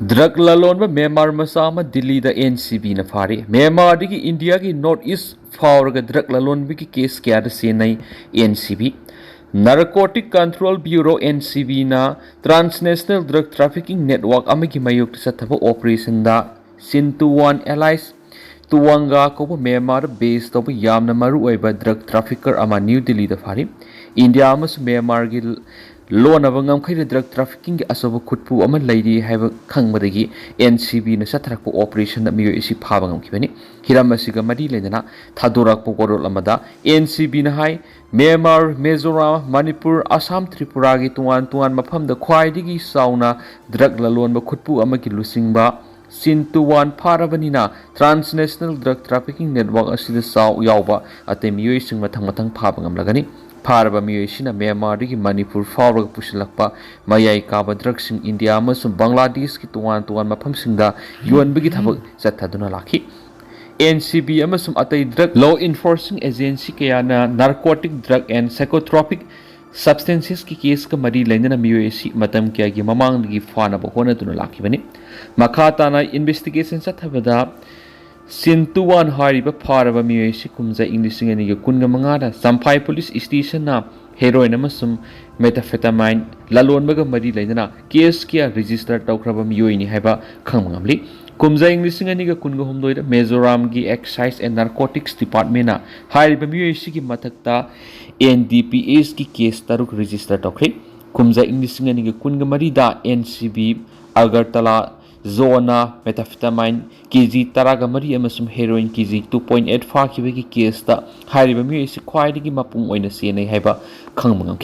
Drug lalon ba Myanmar masama Delhi da NCB na fari. Myanmar digi India ki North East faur ga drug lalon bi ki case kya da senai NCB. Narcotic Control Bureau NCB na Transnational Drug Trafficking Network amagi mayuk sa thabo operation da Sintuan Allies Tuwanga ko Myanmar based to yamna maru oiba drug trafficker ama New Delhi da fari. India amas Myanmar gi loan abangam khay drug trafficking gi asobo khutpu ama laidi haiba khangmadagi NCB na satrak po operation na miyo isi phabangam kibani hiram asiga madi lendana thadorak po korol amada NCB na hai Myanmar, Mizoram, Manipur, Assam, Tripura gi tuan mafam da khwaidigi sauna drug lalon ba khutpu ama gi lusingba Sintuan Parabanina Transnational Drug Trafficking Network asida saw yawba ate miyo ising matang phabangam lagani Paraba Miyashina Myanmar digi Manipur Faurag Pushilakpa Mayai Kaba drugs in India amasum Bangladesh ki tuan mafam singda yuan bigi thabak sathaduna laki NCB amasum atay drug law enforcing agency kaya na narcotic drug and psychotropic substances ki case ka mari lainana miyoisi matam kya gi mamang digi fana ba hona tuna laki bani makata na investigation sathabada Sintuan hariba paraba miyoisi kumza Englishing ani kunga mangada Sampai police station na heroin amasum methamphetamine lalon baga mari lainana case kya register tawkraba miyoini haiba khangmangamli kumza Englishing ani kunga humdoida Mizoram gi excise and narcotics department na hariba miyoisi gi mathakta NDPS ki case taruk register tawkre kumza Englishing ani kunga mari da NCB Agartala Zona methamphetamine kg taraga mari amasum heroin kg 2.85 kibagi case da hariba mi isi khwaidigi mapung oina senai haiba khangmangam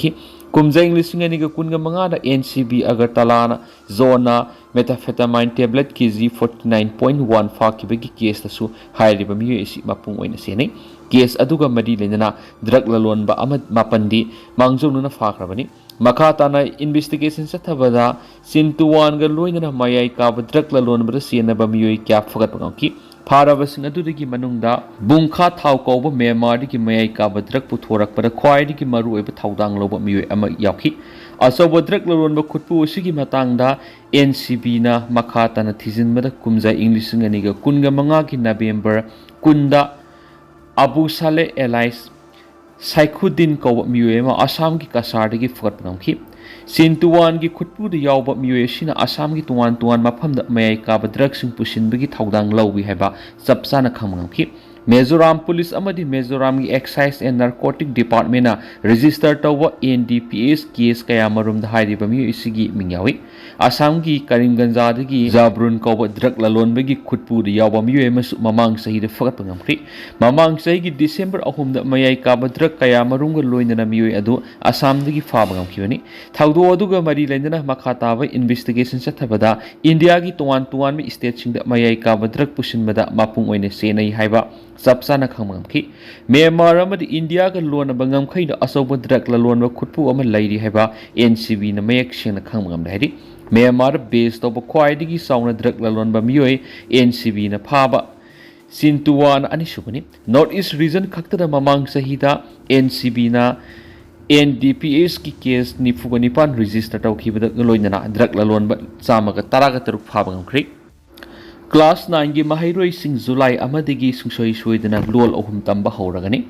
kumza Englishing ani ga kunga manga da NCB Agartala na Zona methamphetamine tablet kg 49.15 kibagi case da su hariba mi isi mapung oina senai case aduga mari lenana drug lalon ba amad mapandi mangzonu na fakrabani Makata na investigation sa thabada Sintuan ga loina mayai ka drug lalon bra sena ba miyoy kya fagat pangki Parabasing adudigi manungda bungkha thau ko ba Myanmar digi mayai ka drug puthorak para khwai digi maru eba thaudang loba miyoy ama yakhi asobo drug lalon ba khutpu sigi matangda NCB na makata na thizin mada kumza Englishing ani ga kunga manga ki November kunda Abu Saleh Allies Saikhuddin ko miyoema Assam ki kasar digi fugat pangki Sintuan gi khutpu de yawba miyoeshina Assam gi tuan mafam da mayai ka drugs sing pusin bigi thaudang lawbi heba sapsana khamangki Mizoram police amadi Mizoram gi excise and narcotic department na register tawa NDPS case kaya marum da hairiba miyo isigi mingyawi Assam gi Karimganja dagi Zabrun ko drug lalon bagi khutpu de yawba miyo emasu mamang sahi de fagat pangamkri mamang sahi gi December ahum da mayai ka drug kaya marum ga loina na miyo adu Assam dagi fa bangamki bani thaudo aduga mari lendana makhata ba investigation sathabada India gi tuan mi state sing da mayai ka drug pusin bada mapung oine senai haiba sapsana khangmamki Myanmar amadi India ga lona bangam khaina asobo drug lalon ba khutpu ama lairi haiba NCB na mayak sing na khangmam dairi Myanmar based of khwaidigi sauna drug lalon ba miyoi NCB na phaba Sintuan ani subani North East region khakta da mamang sahida NCB na NDPS ki case nifuganipan register tawkhibada loinana drug lalon ba chamaga taraga taruk phabangam khri Class 9 gi mahairoi sing July amadigi sungsoi suidana lol ohum tamba hauragani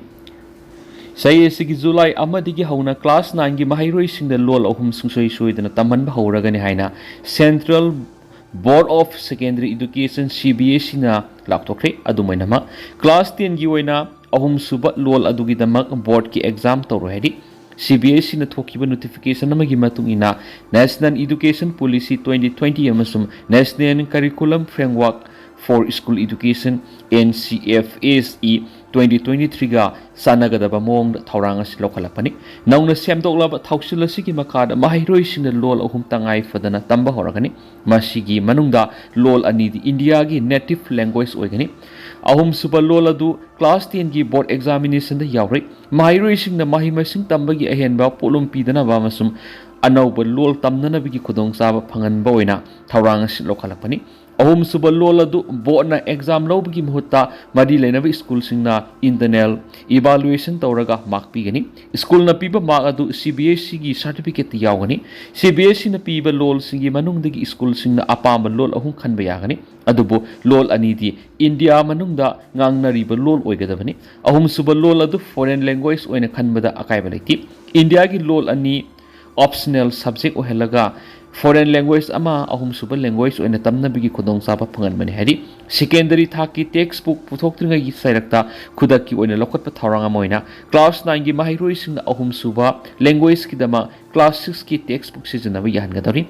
Say sigi July amadigi hauna class 9 gi mahairoi sing da lol ohum sungsoi suidana taman ba hauragani haina Central Board of Secondary Education CBSE na laptokre adumainama class 10 gi oina ahum suba lol adugi damak board ki exam tawro hedi CBSE na thokiba notification namagi matungina National Education Policy 2020 amasum National Curriculum Framework for School Education NCFSE 2023 ga sanagadaba mong thaurang asi lokhalapani nauna semdoklaba thausilasi ki makada mahairoi singna lol ahum tangai fadana tamba horagani masigi manungda lol ani di India gi native language oigani ahum suba lol adu class 10 gi board examination da yawri mahairoi singna mahimasing tambagi ahenba polum pidana ba masum anauba lol tamnanabigi khudongchaba phanganba oina thawrang asi lokhalakpani ahum suba lol adu bona exam lobigi muhutta madi lenaba school singna internal evaluation tawraga mark pigani school na piba mark adu CBSE gi certificate yawgani CBSE na piba lol singi manungdagi school singna apamba lol ahum khanba yagani adubu lol anidi India manungda ngangnariba lol oigadabani ahum suba lol adu foreign language oina khanbada akaiba leiti India gi lol ani optional subject ohelaga foreign language ama ahum suba language oina tamnabigi khudongchaba phanganmani hari secondary thaki textbook puthokringa gi sairakta khudaki oina lokotpa thawranga moina class 9 gi mahairoi sing ahum suba language ki dama class 6 ki textbook sijanabi yahangadari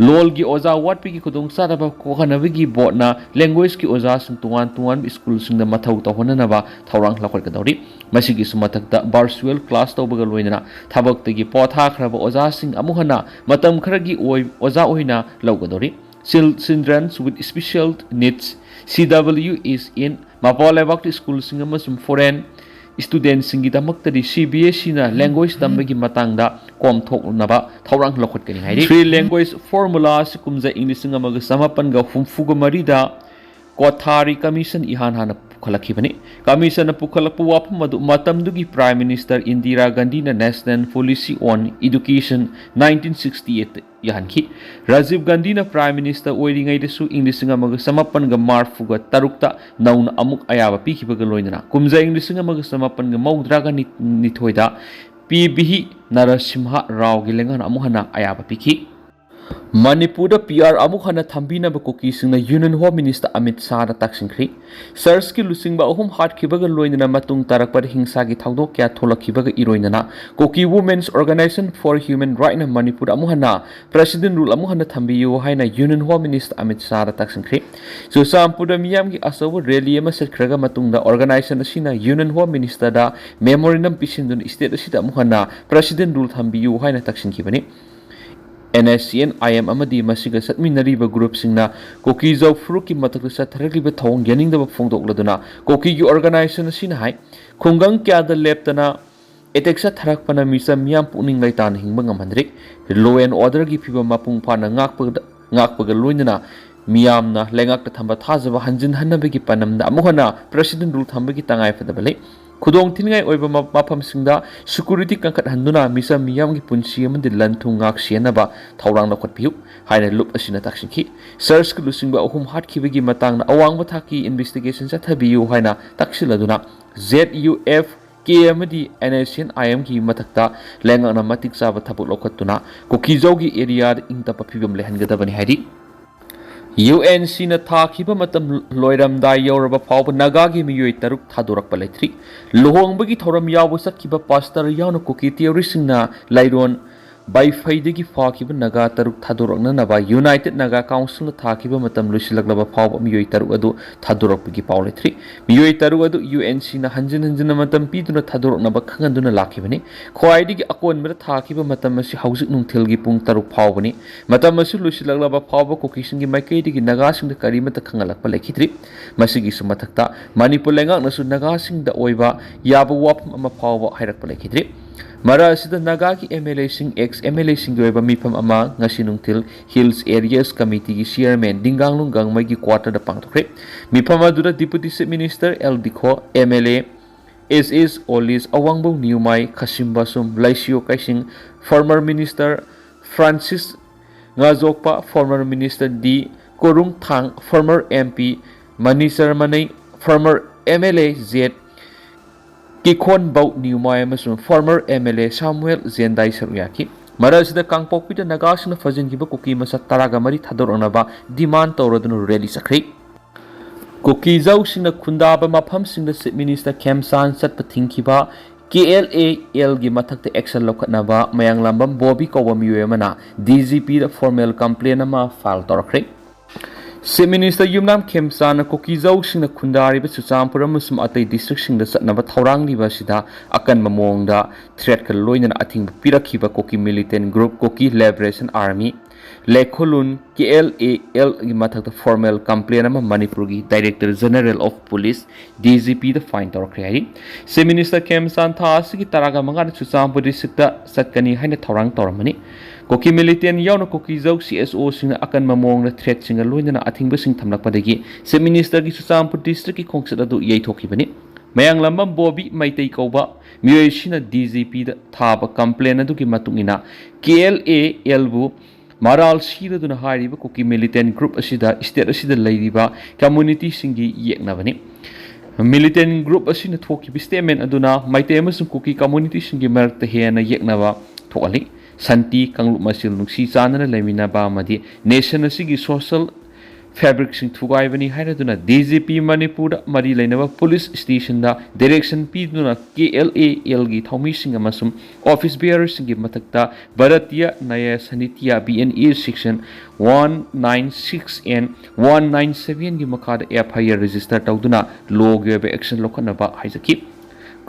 lol gi oza watpi gi khudongchaba kohanabigi botna language ki oza sing tuan school sing da mathau tahonanaba thawrang lokotgadori masigi sumatakta virtual class tawbaga loinana thabak gi potha khraba oza sing amuhana matam kharagi oi oza oina laugadori children with special needs CW is in mapolebak school sing amasum foreign students singi damaktari CBSE na language tambagi matangda kom thoknaba thawrang lokhotgani hairi three language formula sikumja english ngamaga samapan ga humfuga marida kothari commission ihan hana pukhalakibani commission pukhalakpu wapam adu matamdugi prime minister Indira Gandhi na national policy on education 1968 yahanki Rajiv Gandhi na prime minister oiringai desu english ngamaga samapan ga marfuga tarukta nauna amuk ayaba pikibaga loinana kumja english ngamaga samapan ga maudraga nithoida PBhi Narasimha Rao gilengan amuhana ayaba piki Manipur PR amukhana thambina ba Kuki singna Union Home Minister Amit Shah da taksingkhri SARS ki lusingba ahum hat khibaga loinana matung tarakpar hingsa gi thawdok kya tholakhibaga iroinana Kuki Women's Organization for Human Rights na Manipur amuhana President rule amuhana thambiyo haina Union Home Minister Amit Shah da taksingkhri so sampura miyam gi asawa rally ama setkhraga matungda organization asina Union Home Minister da memorandum pisindun state asida amuhana President rule thambiyo haina taksingkhibani NSCN IM amadi masiga satminariba group singna Kuki Jau Fruki matakta satharagliba thawng yaningdaba phongdokladuna Kuki gi organization asina hai khungang kya da leptana eteksa tharakpana misa miyam puning laitan hingba ngamhandrik law and order gi phiba mapung phana ngakpaga loinana miyamna lengakta thamba thajaba hanjin hanabagi panamda amuhana president rule thambagi tangai fadabale khudong thingai oiba mafam singda security kankat handuna misa miyam gi punsi amandi lanthung ngak sianaba thawrang nakhotpiu haina lup asina taksingki search ku lusingba ahum hatkibagi matangna awangba thaki investigation sathabiu haina taksiladuna ZUF K amadi NSN IM gi matakta lengana matik saba thabuk lokhatuna Kuki Jau gi area ingtapa phibam lehangadabani hari UNC na thakiba matam loiramda yauraba phawba nagagi miyoi taruk thadorakpa leithri luhongbagi thoram yawu sakkiba pastor yauna Kuki theory singna lairon by faidagi fakiba naga taruk thadorakna naba United Naga Council na thakiba matam lusilaglaba phawba miyoi taruk adu thadorakpagi paw leithri miyoi taruk adu UNC na hanjin matam piduna thadoraknaba khanganduna lakhibani khwaidigi akonbara thakiba matam asi haujik nungthilgi pung taruk phawbani matam asi lusilaglaba phawba Kuki singi maikaidigi naga singda karimata khangalakpa lekhitri masigi sumathakta Manipur lengak nasu naga singda oiba yaba wapam ama phawba hairakpa lekhitri Mara asida naga ki MLA sing ex MLA sing goiba mifam ama ngasi nungtil Hills Areas Committee ki chairman Dingang Lunggang mai ki quarter da pangthokre mifam adura Deputy Chief Minister L Dikho MLA SS Olis Awangbo Niumai Khasimba Sum Laisio Kaising former Minister Francis Ngazokpa former Minister D Korung Thang former MP Manisar Manai former MLA Z Kikhon Bau Niumai amasung former MLA Samuel Zendai Saruyaki Marasida Kangpokpita Nagasina Fazingiba Kuki Masa Taragamari Thadoranaba demand Tauradun rally sakri Kuki Jau Sina Kundaba Mapam Singda Chief Minister Kemsan Satpa Thinkiba KLAL gi mathakta action lokatnaba mayang lambam Bobby Kowa Miyamana DGP da formal complaint ama file torakre Chief Minister Yumnam Khemsana Kuki Jau singna khundari ba Chuchampura musum atai district singda satnaba thawrang liba sida akan mamongda threat ka loinana athing pirakhiba Kuki militant group Kuki Liberation Army Lekholun KLAL gi mathakta formal complaint ama Manipur gi Director General of Police DGP da fine torakre Chief Minister Khemsan tha asigi taraga manga Chuchampura district da satkani haina thawrang toramani Kuki militant yauna Kuki zau CSO sing akan mamong na threat sing loina athing basing thamlak padagi se minister gi Chuchampur district ki khongsat adu yei thoki bani mayang lambam bobi maitei kauba miyoi sina DGP da thaba complaint adu ki matungina KLA elbu Maral Shiraduna Hariba Kuki militant group asida state asida laidiba community singi yeknabani militant group asina thoki statement aduna maite amasung Kuki community singi marakta hena yeknaba thokali santi kanglup masil nungsi chanana leminaba amadi nation asigi social fabric sing thugaibani hainaduna DGP Manipur mari leinaba police station da direction piduna KLAL gi thaumi sing amasum office bearers sing gi matakta Bharatiya Naya Sanitya BNE section 196 and 197 gi makada FIR register tawduna log action lokhanaba haizaki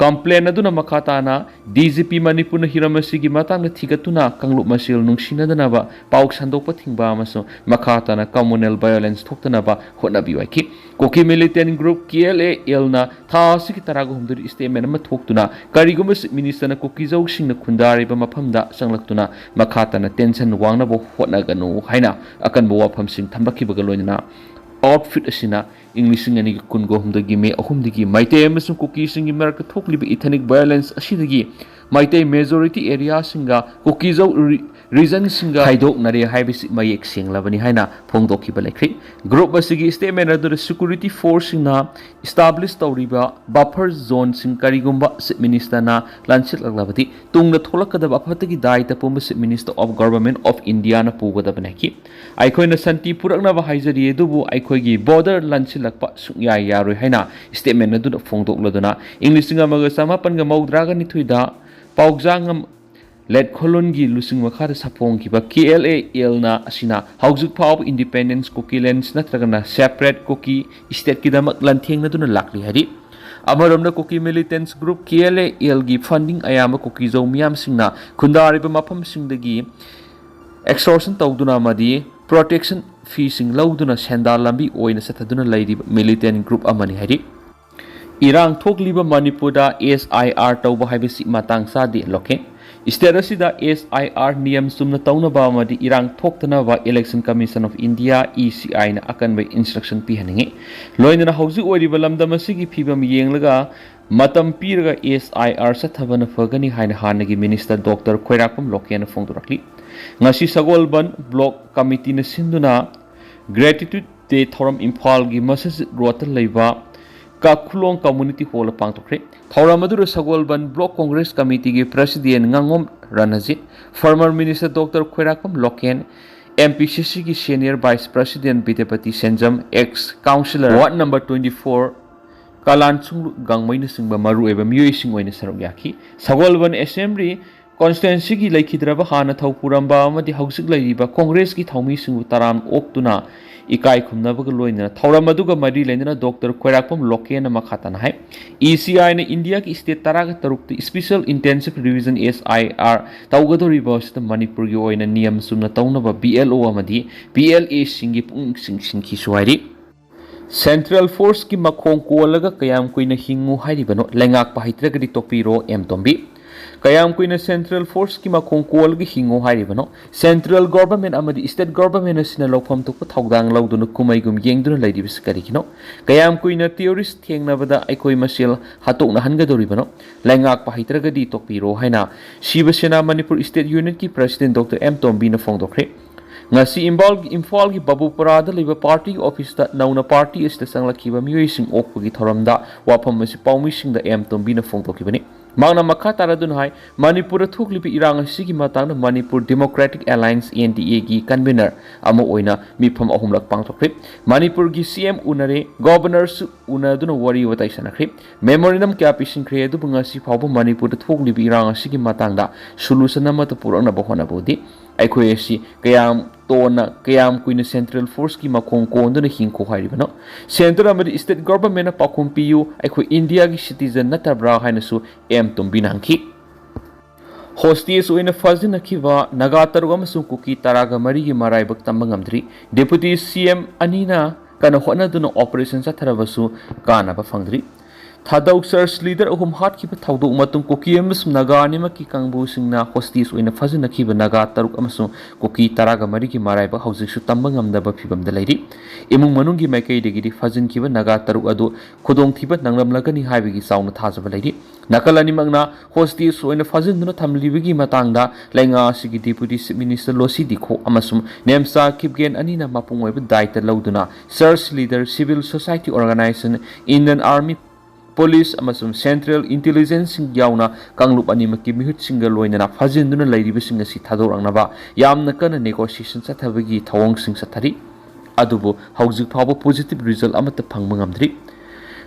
complaint aduna makhatana DGP Manipur na hiramasi gi matang na thigatuna kanglup masil nungsinadana ba pauk sandokpa thingba amaso makhatana communal violence thoktana ba honabi waiki Kuki militant group KLAL na thasi ki tarago humduri statement ama thoktuna kariguma minister na Kuki jau singna khundari ba maphamda sanglaktuna makhatana tension wangna bo honaganu haina akan bo wafam sing thambaki ba galoina outfit asina English ngani kungo humdagi me ahumdagi maite amasung Kuki singi marka thokliba ethnic violence asidagi maite majority area singa Kuki jau region singa haidok nare haibisi mayek singlabani haina phongdoki balekri group asigi statement adu security force na establish tawriba buffer zone sing karigumba minister na lanchit laglabati tungna tholakada aphatagi daita pumba minister of government of India na pugada banaki aikoina santi purakna ba haijari edubu aikoigi border lanchit lakpa sungya yaroi haina statement adu phongdokladuna English nga maga samapan ga maudraga ni thuida paujang let kolongi lusing makara sapong kiba KLAL na asina haujuk pau independence Kuki lands natragana separate Kuki state kidamak lantheng na duna lakli hari amarom na Kuki militants group KLAL gi funding ayama Kuki zo miyam singna khundari ba mafam singdagi extortion tawduna madi protection fee sing lawduna senda lambi oina sathaduna laidi militant group amani hari irang thokliba Manipur da SIR tawba haibisi matang sa di loke state asida SIR niyam sumna tawna ba amadi irang thoktana ba election commission of India ECI na akan ba instruction pi haningi loina hauji oriba lamdam asigi phibam yenglaga matam piraga SIR sathabana fagani haina hanagi minister Dr. Khoirakpam Lokena phongdorakli ngasi Sagolban block committee na sinduna gratitude day thoram Imphal gi message rota leiba Kakulong community hall pangtokre Thauramadu Sagolban block congress committee gi president ngangom ranaji former minister Dr. Khoirakpam Loken MPCC ki senior vice president Bidepati Senjam ex councillor ward number 24 Kalanchung Gangmaina singba maru eba miyoi singwaina sarok yaki Sagolban assembly constituency ki laikhidraba hana thawpuramba amadi hausik laiba congress ki thaumi singu taram oktuna ikai khumnabaga loina thawramaduga mari leinana Dr. Khoirakpam Lokena makhatana hai ECI na India ki state taraga tarukti special intensive revision SIR tawgadori bawsta Manipur gi oina niyam sumna tawnaba BLO amadi PLA singi pung sing suwari Central Force ki makhong kolaga kayam kuina hingu hairibano lengak pahitragadi topiro tombi kayam kuina Central Force ki makhong kolgi hingu hairibano Central Government amadi State Government asina lopham tukpa thawdang lawduna kumaigum yengduna laidibis karikino kayam kuina theorist thengnabada aikoi masil hatokna hangadoribano lengak pahitragadi topiro haina Shivasena Manipur State Unit ki President Dr. Tombi na phongdokre ngasi Imphal gi Babupurada liba party office da nauna party is the sanglakhiba miyoi sing okpagi thoramda wafam masi paumi sing da Tombi na phongdokibani Magna Makatara Dunhai, Manipur Thuklipi Irang Sigi Matang, Manipur Democratic Alliance NDA gi convener, Amo Oina, Mipam Ahumlak Pangtokip, Manipur gi CM Unare, Governors Unaduna Wari Wataisanakip, Memorandum Capishin Credu Bungasi Pau Manipur Thuklipi Irang Sigi Matanga, Sulusanamata Purana Bohona Bodi, Aikoesi, Kayam Tona, Kayam Queen Central Force ki Makong Kondo Hinko Haribano, Central Amadi State Government Pakum Piu, Aiko India gi citizen Natabra Hainasu, Tombi Nanki. Hosties in a Fazina Kiva, Nagatargam Kuki Taraga Marie Marai Baktambangamdri, Deputy CM Anina, Kanahona Duna Operations at Taravasu, Kana Bafangri. Thadau Search Leader ahum hatkiba thawdok matung Kuki amasung Naga animaki kangbusingna hostage oina fajinakiba Naga taruk amasung Kuki taraga marigi maraiba haujiksu tamba ngamdaba phibamda leiri imung manunggi maikaidagidi fajinkiba Naga taruk adu khudongthiba nanglamlagani haibigi sauna thajaba leiri nakal animakna hostage oina fajinduna thamlibigi matangda lainga sigi Deputy Chief Minister Losi Dikho amasung Nemsa Kipgen anina mapung oiba daita lauduna Search Leader Civil Society Organization Indian Army Police amasung Central Intelligence yauna kanglup animaki mihut singa loinana fajinduna lairibasing asi thadorangna yamna kana negotiation sathabagi thawong sing sathari adubu haujik phawba positive result amata phangma ngamdri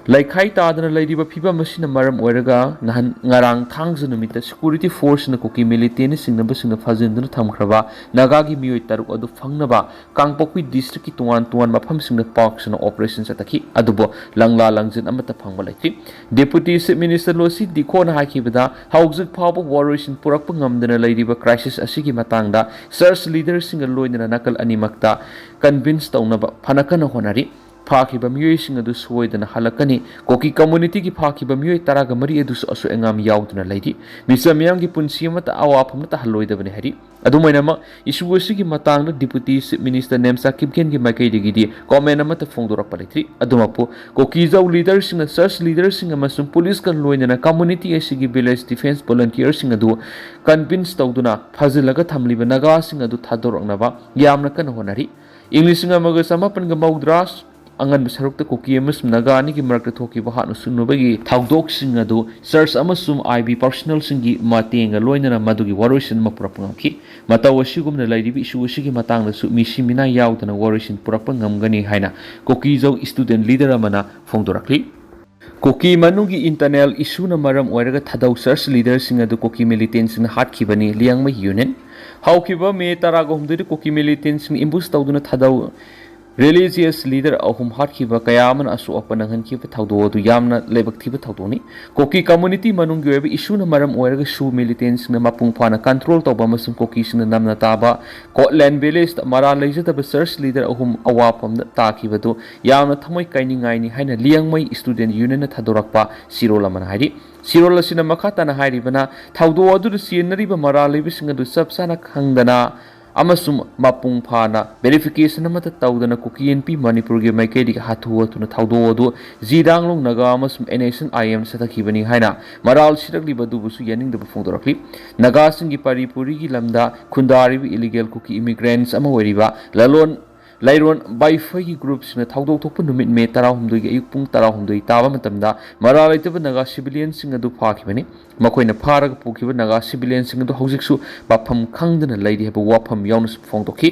Laikhai tadana lairiba phiba masina maram oiraga nahan ngarang thangja numita security force na Kuki militant singna basingna fajinduna thamkhraba Nagagi mioi taruk adu phangnaba Kangpokpi district ki tuan mafam singna parks na operation sataki adubo langla langjin amata phangba laitri Deputy Chief Minister Losi Dikho na hakibada haujik phawba warriors purakpa ngamdana lairiba crisis asigi matangda search leader singa loinana nakal animakta convince taunaba phanakana honari Fakiba mioi sing adu soidana halakani Kuki community ki fakiba mioi taraga mari adu asu engam yauduna leidi misa miyam ki punsi amata awapamna ta haloidabani hari adumainama isu asigi matangna Deputy Chief Minister Nemsa Kipgen ki maikaidagidi comment amata phongdorakpa leitri adumapu Kuki jau leader sing search leader sing amasung police kan loinana community asigi village defense volunteers sing adu convince tauduna fajilaga thamliba Naga sing adu thadoroknaba yamna kan honari English ngamaga samapan ga maudras angan sarukta Kuki amasum Naga ani ki marakta thokiba hatnu sunubagi thawdok sing adu search amasum IB personal singi matenga loinana madugi warriors mapurapangki mataw asigumna lairibi isu asigi matangna su misi mina yaudana warriors purapang ngamgani haina Kuki jau student leader amana phongdorakli Kuki manungi internal issue na maram oiraga thadau search leader sing adu Kuki militants na hatkibani liangma union haukiba me taraga humdiri Kuki militants ni imbush tawduna thadau Religious leader ahum hatkiba kayaman asu apananghan kiba thawdo adu yamna lebak thiba thawdoni Kuki community manungi oiba issue na maram oiraga su militants na mapung phana control tawba masum Kuki sing namna taba Scotland village mara leijataba search leader ahum awapam takibadu yamna thamoi kainingai ni haina liangmai student union na thadorakpa sirola man hairi sirola sina makata na hairibana thawdo adu sinariba mara leibising adu sabsana khangdana amasum mapung phana verification amata tawdana Kuki NP Manipur ge maikedi hathu atuna thawdo adu jidanglong Naga amasum nation IM sathakibani haina maral sirakli badu busu yaning da phongdorakli Naga singi paripuri gi lamda khundari illegal Kuki immigrants ama weriba Lairon by Fagi groups na thawdok thokpa numit me tarahumdoi ge ayuk pung tarahumdoi taba matamda maral aitaba Naga civilians sing adu phakibani makoina pharaga pukiba Naga civilians sing adu haujiksu bafam khangdana laidi heba wafam yaunus phongdokhi